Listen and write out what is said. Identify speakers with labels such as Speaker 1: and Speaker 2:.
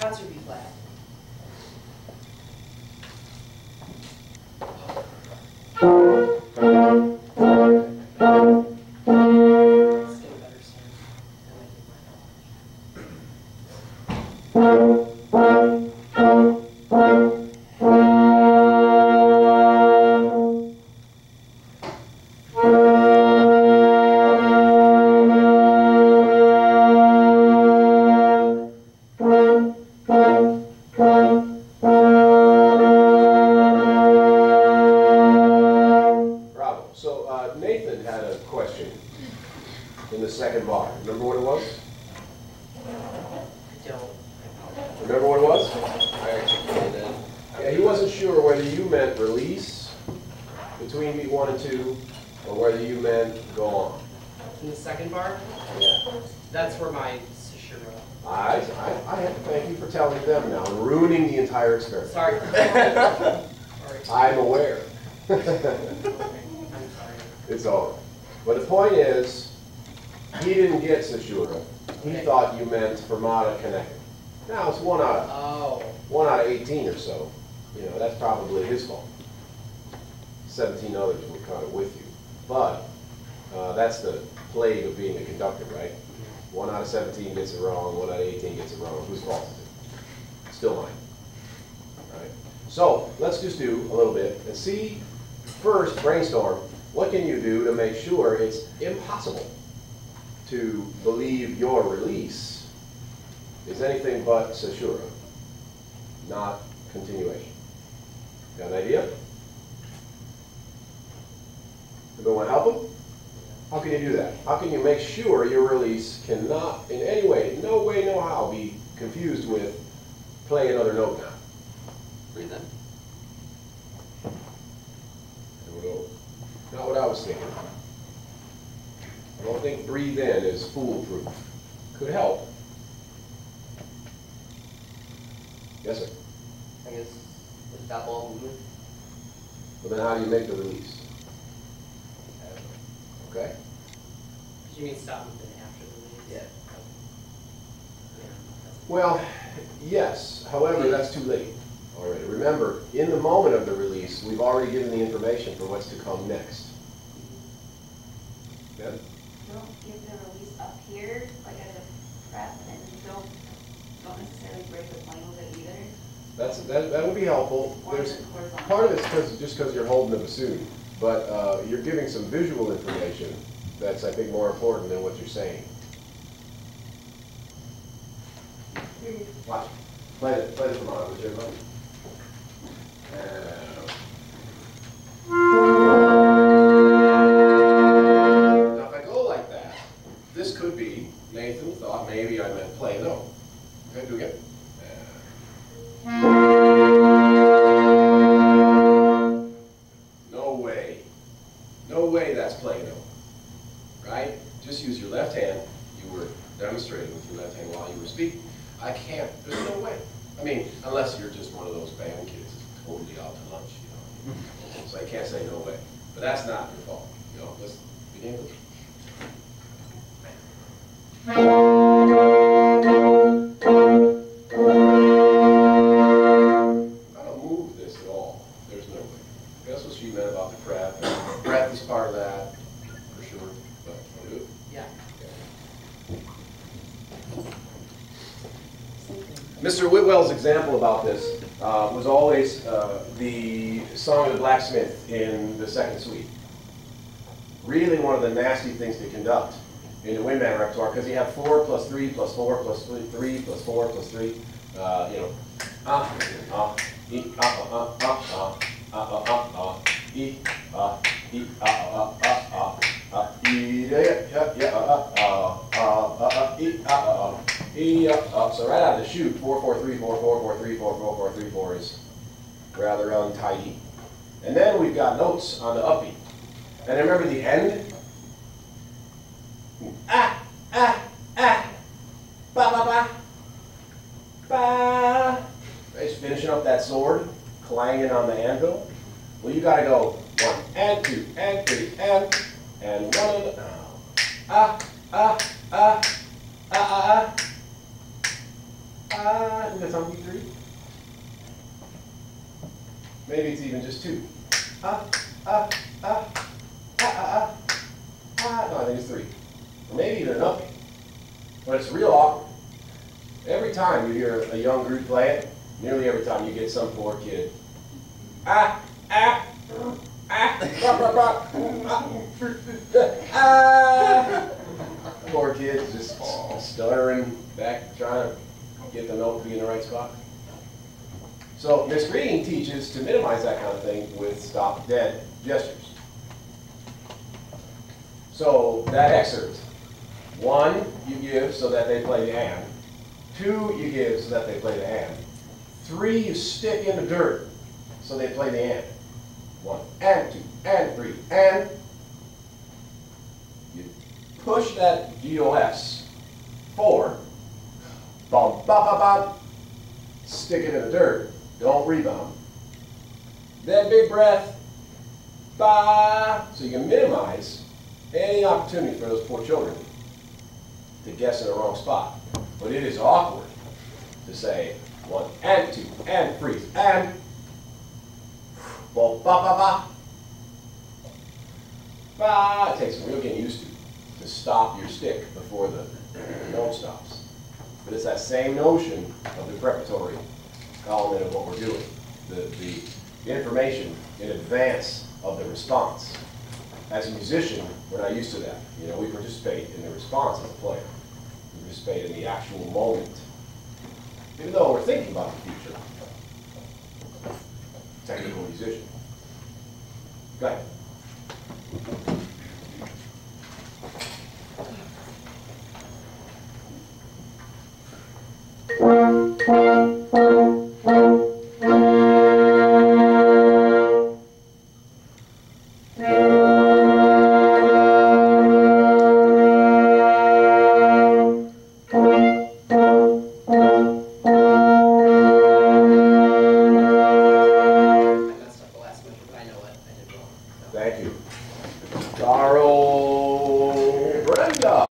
Speaker 1: concert B flat. Let's get a better sound. That might be
Speaker 2: Bravo. So Nathan had a question in the second bar. Remember what it was?
Speaker 1: I don't.
Speaker 2: Remember what it was? Yeah, he wasn't sure whether you meant release between beat 1 and 2 or whether you meant go on.
Speaker 1: In the second bar,
Speaker 2: Yeah.
Speaker 1: that's where my Sashiro.
Speaker 2: I have to thank you for telling them now and ruining the entire experiment.
Speaker 1: Sorry. Sorry.
Speaker 2: I'm aware.
Speaker 1: Okay, I'm sorry.
Speaker 2: It's over. But the point is, he didn't get Sashura. He
Speaker 1: Okay.
Speaker 2: thought you meant fermata connected. Now it's 1 out of 18 or so. You know, that's probably his fault. 17 others were kind of with you. But that's the plague of being a conductor, right? 1 out of 17 gets it wrong, 1 out of 18 gets it wrong. Whose fault is it? Still mine. Right? So let's just do a little bit and see, first brainstorm, what can you do to make sure it's impossible to believe your release is anything but Sashura, not continuation. Got an idea? Anybody want to help him? How can you do that? How can you make sure your release cannot in any way, no way, no how, be confused with play another note now?
Speaker 1: Breathe in.
Speaker 2: No, not what I was thinking. I don't think breathe in is foolproof. Could help. Yes, sir.
Speaker 3: I guess the stop all movement.
Speaker 2: Well, then how do you make the release? Okay?
Speaker 1: You mean stop movement after the release?
Speaker 3: Yeah.
Speaker 2: Well, yes. However, that's too late already. Remember, in the moment of the release, we've already given the information for what's to come next. Yeah?
Speaker 4: Don't give the release up here, like as a prep, and don't necessarily break the plane with it either.
Speaker 2: That would be helpful.
Speaker 4: Or
Speaker 2: There's,
Speaker 4: is it horizontal?
Speaker 2: part of it's just because you're holding the bassoon, but you're giving some visual information that's, I think, more important than what you're saying. Watch. Play it from on, would you, everybody? Now, if I go like that, this could be, Nathan thought maybe I meant play a note. Okay, do it again. No way. No way that's play a note. Right? Just use your left hand. You were demonstrating with your left hand while you were speaking. I can't. There's no way. I mean, unless you're just one of those band kids totally out to lunch, you know. So I can't say no way. But that's not your fault. You know, let's begin with I don't move this at all. There's no way. That's what she meant about the breath. Breath is part of that, for sure. But want to do it?
Speaker 1: Yeah.
Speaker 2: Mr. Whitwell's example about this was always the song of the blacksmith in the second suite. Really one of the nasty things to conduct in the wind band repertoire, because you have 4 plus 3 plus 4 plus 3 plus 4 plus 3. You know, so right out of the chute, 4 4 3 4 4 4 3 4 4 4 3 4 is rather untidy. And then we've got notes on the upbeat. And remember the end? Ah, ah, ah, ba, ba, ba, ba. It's finishing up that sword, clanging on the anvil. Well, you got to go 1 and 2 and 3 and 1 and ah, ah, ah, ah, ah, ah. I think that's on B3. Maybe it's even just 2. No, I think it's 3. Or maybe even an up. But it's real awkward. Every time you hear a young group play it, nearly every time you get some poor kid. Poor kid just stuttering back, trying to get the note to be in the right spot. So Miss Green teaches to minimize that kind of thing with stop-dead gestures. So that excerpt, 1 you give so that they play the and, 2 you give so that they play the and, 3 you stick in the dirt so they play the and. 1 and 2 and 3 and you push that DOS 4, bum, bum, bum, bum, stick it in the dirt, don't rebound. Then big breath, ba, so you can minimize any opportunity for those poor children to guess in the wrong spot. But it is awkward to say 1 and 2 and freeze and ba ba ba ba. Ba. It takes some real getting used to stop your stick before the note stops. But it's that same notion of the preparatory element of what we're doing. The information in advance of the response. As a musician, we're not used to that. You know, we participate in the response as a player. We participate in the actual moment. Even though we're thinking about the future. Technical musician. Go ahead.
Speaker 4: Thank you.